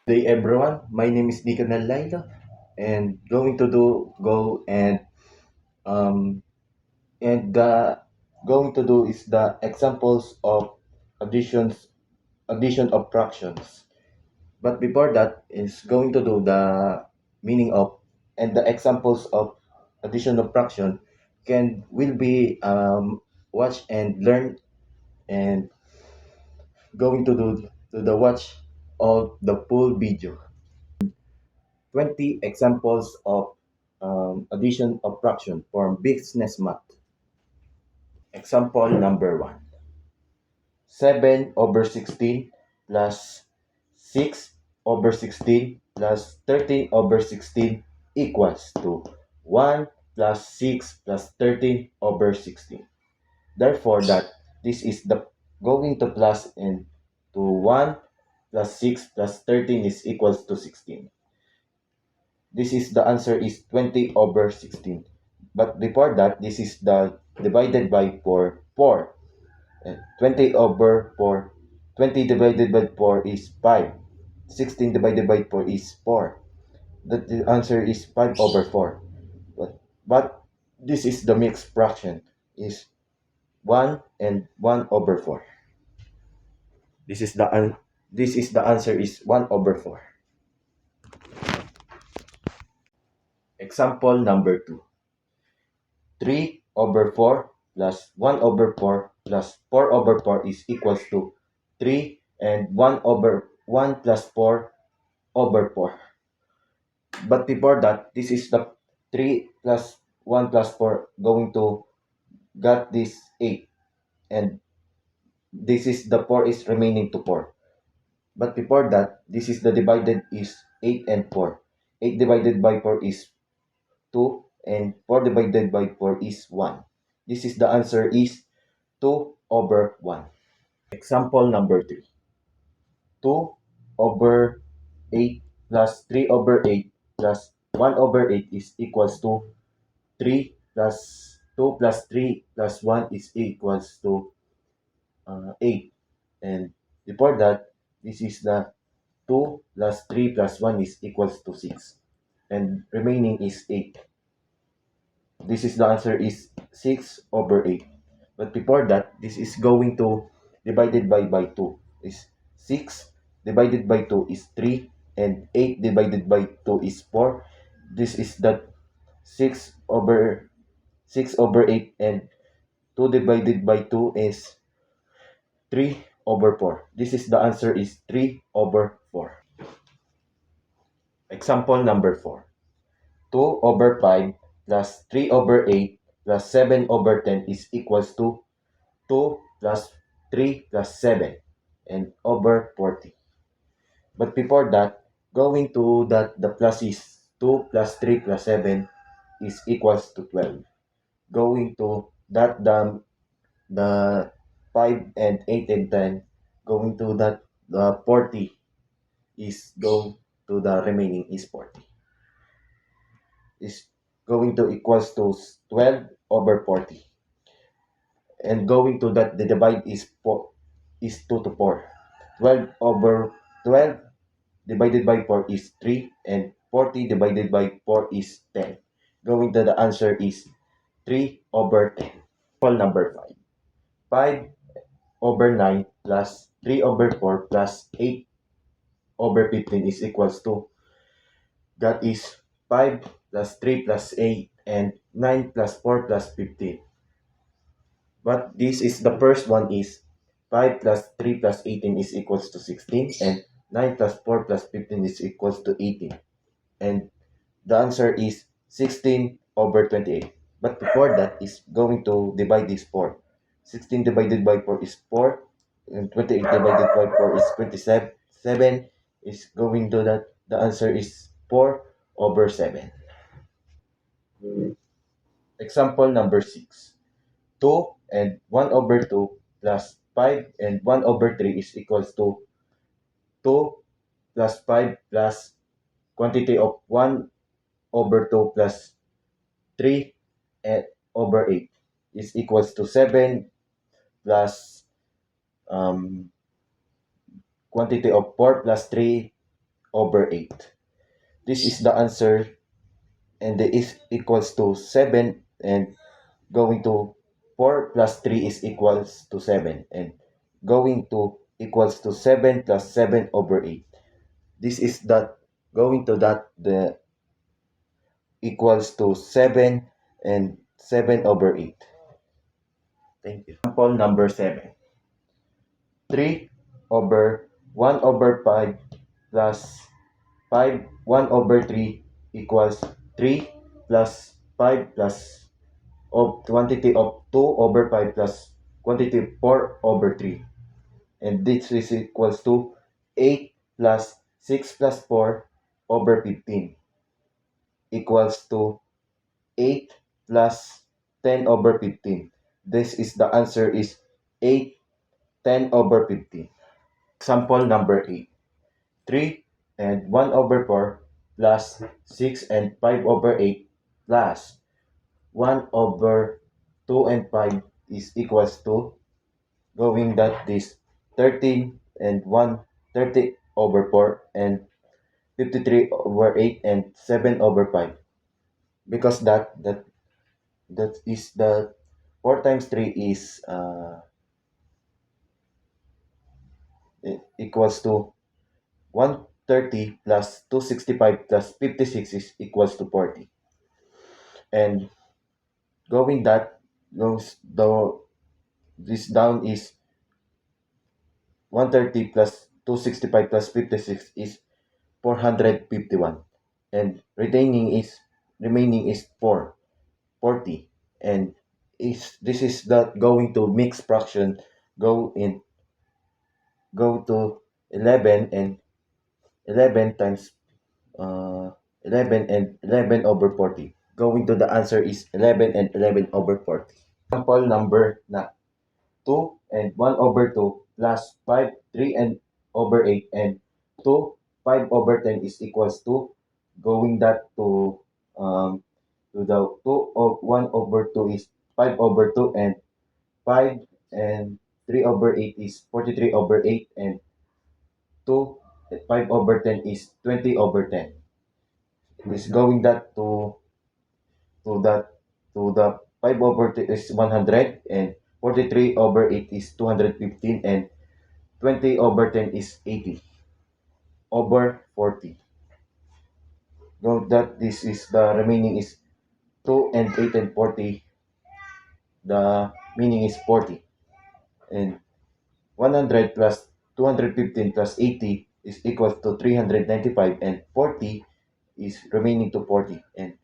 Good day everyone, my name is Deacon Laila and going to do go um and the going to do is the examples of addition of fractions. But before that is going to do the meaning of and the examples of addition of fraction can will be watch and learn and going to the watch of the full video. 20 examples of addition of fraction from business math. Example number 1. 7 over 16 plus 6 over 16 plus 13 over 16 equals to 1 plus 6 plus 13 over 16. Therefore, that this is the going to plus into 1 plus 6 plus 13 is equals to 16. This is the answer is 20 over 16. But before that, this is the divided by 4. 20 over 4. 20 divided by 4 is 5. 16 divided by 4 is 4. The answer is 5 over 4. But this is the mixed fraction is 1 and 1 over 4. This is the answer is 1 over 4. Example number 2. 3 over 4 plus 1 over 4 plus 4 over 4 is equals to 3 and 1 over 1 plus 4 over 4. But before that, this is the 3 plus 1 plus 4 going to get this 8. And this is the 4 is remaining to 4. But before that, this is the divided is 8 and 4. 8 divided by 4 is 2 and 4 divided by 4 is 1. This is the answer is 2 over 1. Example number 3. 2 over 8 plus 3 over 8 plus 1 over 8 is equals to 3 plus 2 plus 3 plus 1 is equals to 8. And before that, this is the 2 plus 3 plus 1 is equals to 6. And remaining is 8. This is the answer is 6 over 8. But before that, this is going to divided by 2 is 6 divided by 2 is 3 and 8 divided by 2 is 4. This is the 6 over 8 and 2 divided by 2 is 3 over 4. This is the answer is 3 over 4. Example number 4. 2 over 5 plus 3 over 8 plus 7 over 10 is equals to 2 plus 3 plus 7 and over 40. But before that, going to that the plus is 2 plus 3 plus 7 is equals to 12. Going to that the 5 and 8 and 10, going to that the 40 is go to the remaining is 40. Is going to equals to 12 over 40. And going to that the divide is 4 is 2 to 4. 12 over 12 divided by 4 is 3 and 40 divided by 4 is 10. Going to the answer is 3 over 10. Example number 5. 5 over 9 plus 3 over 4 plus 8 over 15 is equals to, that is 5 plus 3 plus 8 and 9 plus 4 plus 15. But this is the first one is 5 plus 3 plus 18 is equals to 16 and 9 plus 4 plus 15 is equals to 18. And the answer is 16 over 28. But before that is going to divide this 4. 16 divided by 4 is 4 and 28 divided by 4 is 27. 7 is going to that the answer is 4 over 7. Example number 6. 2 and 1 over 2 plus 5 and 1 over 3 is equals to 2 plus 5 plus quantity of 1 over 2 plus 3 and over 8 is equals to 7 plus quantity of 4 plus 3 over 8. This is the answer, and it is equals to 7, and going to 4 plus 3 is equals to 7, and going to equals to 7 plus 7 over 8. This is that going to that the equals to 7 and 7 over 8. Thank you. Example number 7. 3 over 1 over 5 plus 5 1 over 3 equals 3 plus 5 plus of quantity of 2 over 5 plus quantity 4 over 3. And this is equals to 8 plus 6 plus 4 over 15 equals to 8 plus 10 over 15. This is the answer is 8 10 over 15. Example number 8. 3 and 1 over 4 plus 6 and 5 over 8 plus 1 over 2 and 5 is equals to, going that this 13 and 1 30 over 4 and 53 over 8 and 7 over 5, because that is the 4 times 3 is equals to 130 plus 265 plus 56 is equals to 40. And going that goes the this down is 130 plus 265 plus 56 is 451, and remaining is 40. And this is that going to mixed fraction, go to 11, and 11 times 11 and 11 over 40. Going to the answer is 11 and 11 over 40. Example number 2 and 1 over 2 plus 5 3 and over 8 and 2 5 over 10 is equals to, going that to the 2 of 1 over 2 is 5 over 2, and 5 and 3 over 8 is 43 over 8, and 2 5 over 10 is 20 over 10. Is going that to that to the 5 over 2 is 100, and 43 over 8 is 215, and 20 over 10 is 80 over 40. Note that this is the remaining is 2 and 8 and 40. The meaning is 40. And 100 plus 215 plus 80 is equal to 395, and 40 is remaining to 40. And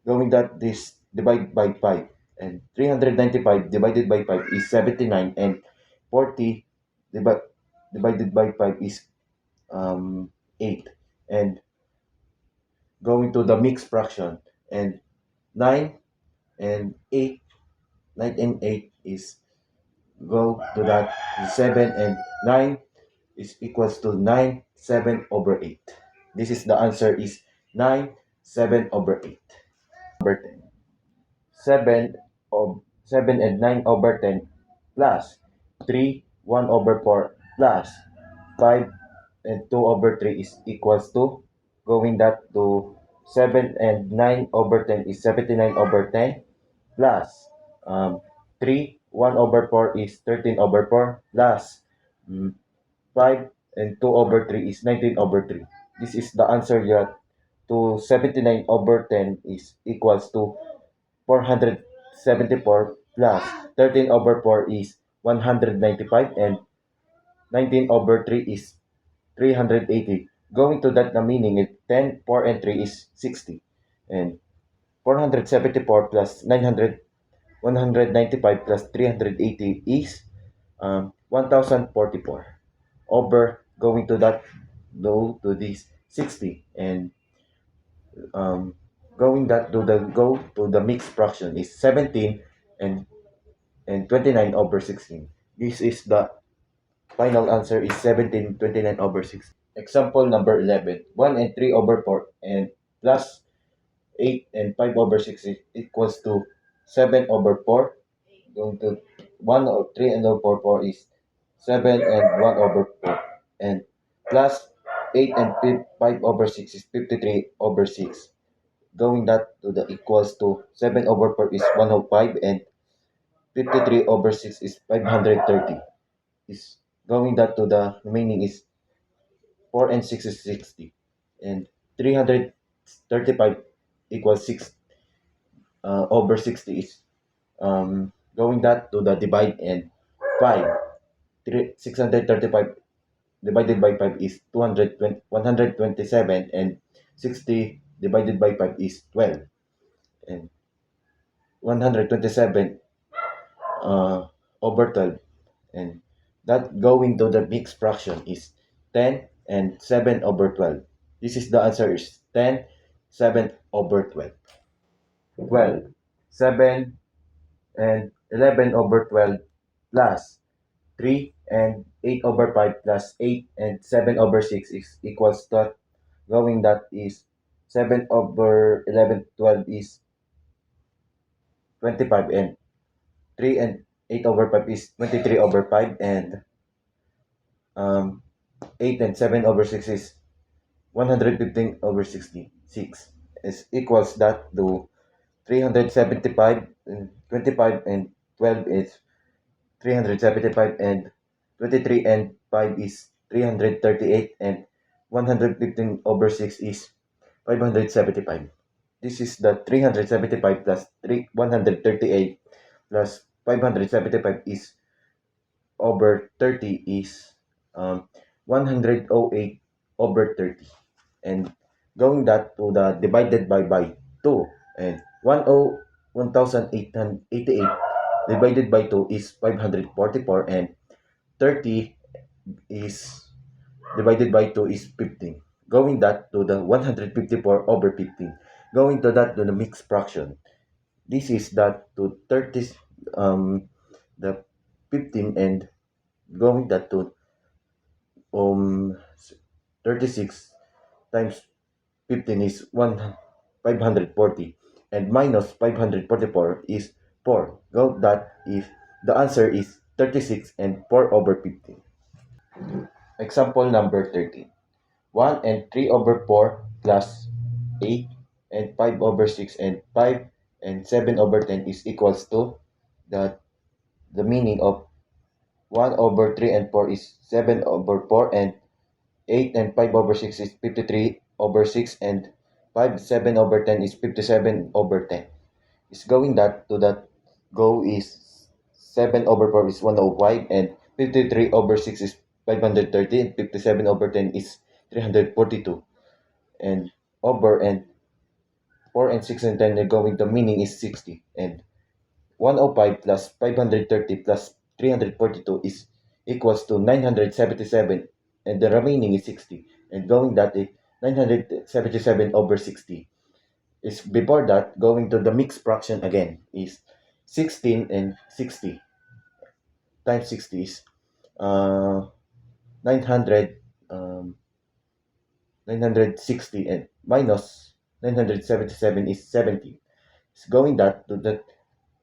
going that this divide by 5, and 395 divided by 5 is 79, and 40 divided by 5 is 8. And going to the mixed fraction, and 9 and 8 9 and 8 is go to that 7 and 9 is equals to 9 7 over 8. This is the answer is 9 7 over 8. Number 10. 7 of 7 and 9 over 10 plus 3 1 over 4 plus 5 and 2 over 3 is equals to, going that to 7 and 9 over 10 is 79 over 10 plus 3 1 over 4 is 13 over 4 plus 5 and 2 over 3 is 19 over 3. This is the answer yet to 79 over 10 is equals to 474 plus 13 over 4 is 195, and 19 over 3 is 380. Going to that, the meaning is 10, 4, and 3 is 60. And 474 plus 900, 195 plus 380 is 1044. Over, going to that, go to this 60. And going that to the mixed fraction is 17 and 29 over 16. This is the final answer is 17 29 over 16. Example number 11. 1 and 3 over 4 and plus 8 and 5 over 6 is equals to 7 over 4. Going to 1 or 3 and over 4 is 7 and 1 over 4. And plus 8 and 5 over 6 is 53 over 6. Going that to the equals to 7 over 4 is 105 and 53 over 6 is 530. Is going that to the remaining is 4 and 6 is 60. And 335 equals 6 over 60 is going that to the divide and 5. 635 divided by 5 is 127 and 60 divided by 5 is 12 and 127 over 12 and that going to the mixed fraction is 10 and 7 over 12. This is the answer is 10 7 over 12. 12 7 and 11 over 12 plus 3 and 8 over 5 plus 8 and 7 over 6 is equals to going that is 7 over 11 12 is 25 and 3 and 8 over 5 is 23 over 5 and 8 and 7 over 6 is 115 over 66 is equals that to 375 and 25 and 12 is 375 and 23 and 5 is 338 and 115 over 6 is 575. This is the 375 plus 138 plus 575 is over 30 is 108 over 30. And going that to the divided by 2 and 1888 divided by 2 is 544 and 30 is divided by 2 is 15. Going that to the 154 over 15. Going to that to the mixed fraction. This is that to 30 the 15 and going that to 36 times 15 is 540 and minus 544 is 4. Go that if the answer is 36 and 4 over 15. Example number 13. 1 and 3 over 4 plus 8 and 5 over 6 and 5 and 7 over 10 is equals to the meaning of 1 over 3 and 4 is 7 over 4 and 8 and 5 over 6 is 53 over 6 and 5 7 over 10 is 57 over 10. Is going that to that go is 7 over 4 is 105 and 53 over 6 is 530 and 57 over 10 is 342 and over and 4 and 6 and 10 are going to meaning is 60 and 105 plus 530 plus 342 is equals to 977 and the remaining is 60 and going that is 977 over 60 is before that going to the mixed fraction again is 16 and 60 times 60 is 900 960 and minus 977 is 70. It's going that to the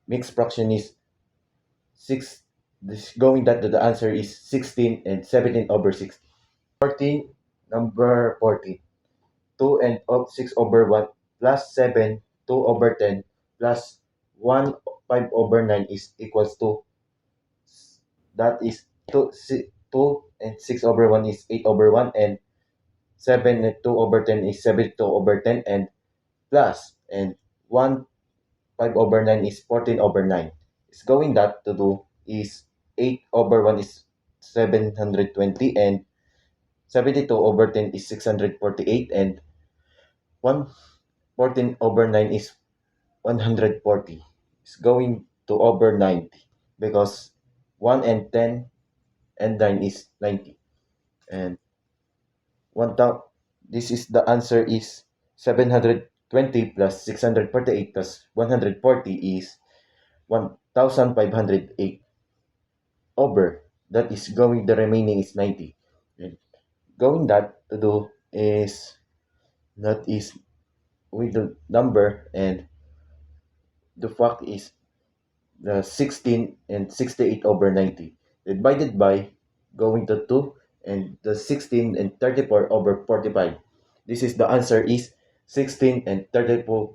mixed fraction is 6 this going that to the answer is 16 and 17 over 60. 14 number 14 2 and 6 over 1 plus 7 2 over 10 plus 1 5 over 9 is equals to that is 2 and 6 over 1 is 8 over 1 and 7 and 2 over 10 is 72 over 10 and plus and 1 5 over 9 is 14 over 9. It's going that to do is 8 over 1 is 720 and 72 over 10 is 648 and 114 over 9 is 140. It's going to over 90 because 1 and 10 and 9 is 90 and 1000 this is the answer is 720 plus 648 plus 140 is 1508 over that is going the remaining is 90 and going that to do is that is with the number and the fact is the 16 and 68 over 90 divided by going to 2 and the 16 and 34 over 45. This is the answer is 16 and 34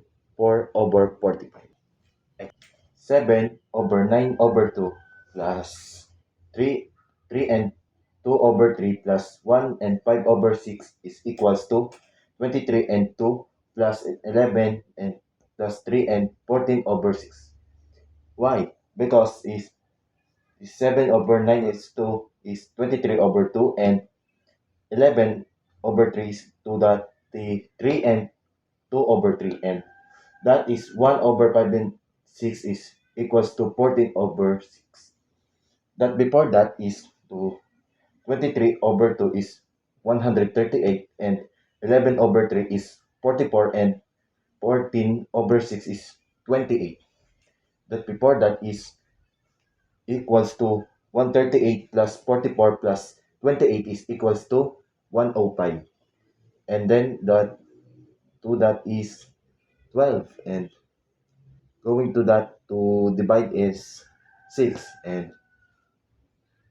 over 45. 7 over 9 over 2 plus 3, 3 and 2 over 3 plus 1 and 5 over 6 is equals to 23 and 2 plus 11 and plus 3 and 14 over 6. Why? Because is 7 over 9 is 2 is 23 over 2 and 11 over 3 is 2 that the 3 and 2 over 3 and that is 1 over 5 and 6 is equals to 14 over 6. That before that is to 23 over 2 is 138 and 11 over 3 is 44 and 14 over 6 is 28. That before that is equals to 138 plus 44 plus 28 is equals to 105. And then the 2 that is 12 and going to that to divide is 6 and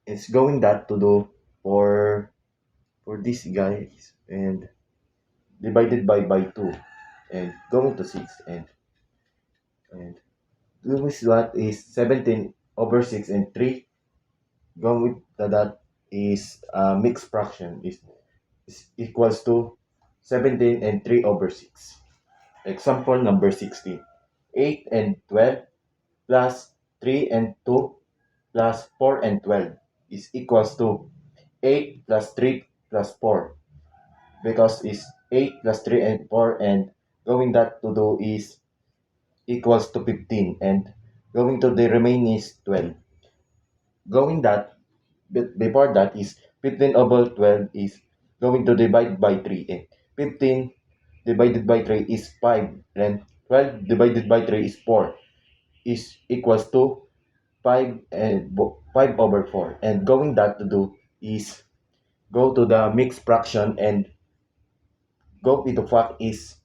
it's going that to do for this guys and divided by 2 and going to 6 and this that is 17 over 6 and 3 going with that is mixed fraction is equals to 17 and 3 over 6. Example number 16. 8 and 12 plus 3 and 2 plus 4 and 12 is equals to 8 plus 3 plus 4 because it's 8 plus 3 and 4 and going that to do is equals to 15 and going to the remaining is 12. Going that before that is 15 over 12 is going to divide by 3 and 15 divided by 3 is 5 and 12 divided by 3 is 4 is equals to 5 and 5 over 4 and going that to do is go to the mixed fraction and go into fact is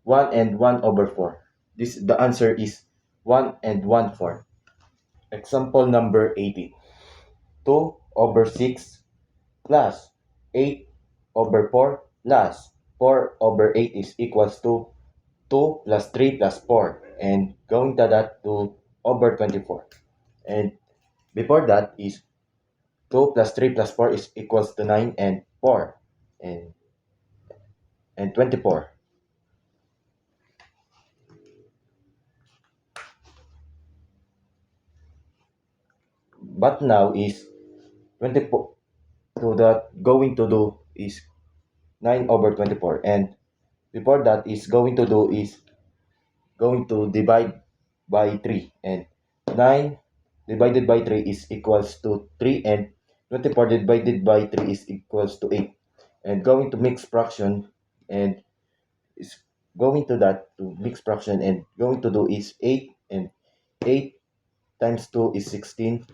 1 and 1 over 4. This the answer is 1 and 1/4. Example number 18. 2 over 6 plus 8 over 4 plus 4 over 8 is equals to 2 plus 3 plus 4 and going to that to over 24. And before that is 2 plus 3 plus 4 is equals to 9 and 4 and 24. But now is 24 to the going to do is 9 over 24 and before that is going to do is going to divide by 3 and 9 divided by 3 is equals to 3 and 24 divided by 3 is equals to 8 and going to mix fraction and is going to that to mix fraction and going to do is 8 and 8 times 2 is 16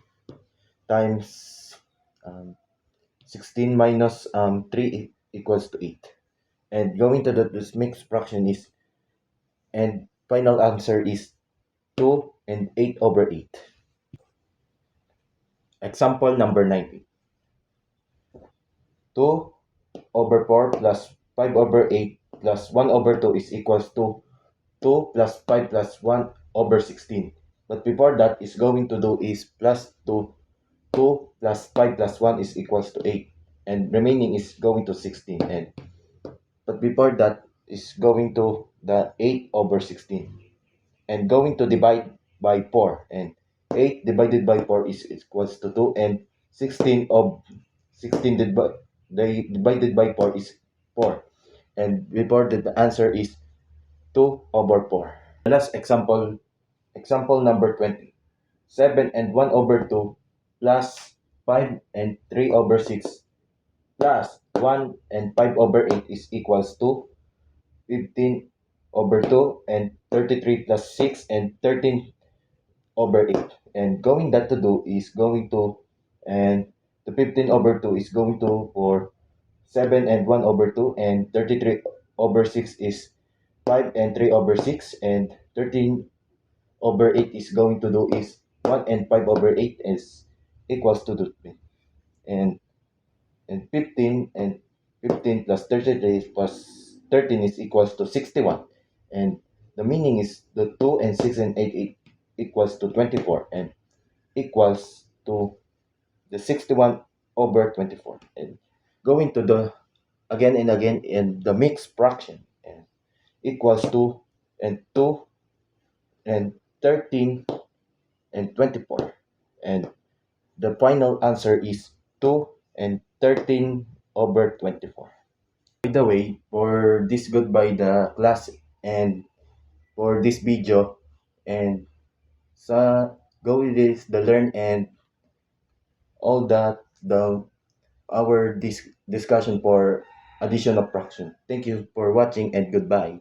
times 16 minus 3 equals to 8 and going to this mixed fraction is and final answer is 2 and 8 over 8. Example number 19. 2 over 4 plus 5 over 8 plus 1 over 2 is equals to 2 plus 5 plus 1 over 16. But before that is going to do is plus 2. 2 plus 5 plus 1 is equals to 8. And remaining is going to 16. And but before that is going to the 8 over 16. And going to divide by 4 and 8 divided by 4 is equals to 2 and 16 of 16 divided by 4 is 4 and before the answer is 2 over 4. The last example number 20. 7 and 1 over 2 plus 5 and 3 over 6 plus 1 and 5 over 8 is equals to 15 over 2 and 33 plus 6 and 13 over 8 and going that to do is going to and the 15 over 2 is going to for 7 and 1 over 2 and 33 over 6 is 5 and 3 over 6 and 13 over 8 is going to do is 1 and 5 over 8 is equals to 3 and and 15 plus 33 plus 13 is equals to 61, and the meaning is the 2 and 6 and 8 equals to 24 and equals to the 61 over 24, and going to the again and again in the mixed fraction, and equals to and 2 and 13 and 24, and the final answer is 2 and 13 over 24. By the way, for this goodbye the class and for this video, and sa go with this the learn and all that the our discussion for addition of fraction. Thank you for watching and goodbye.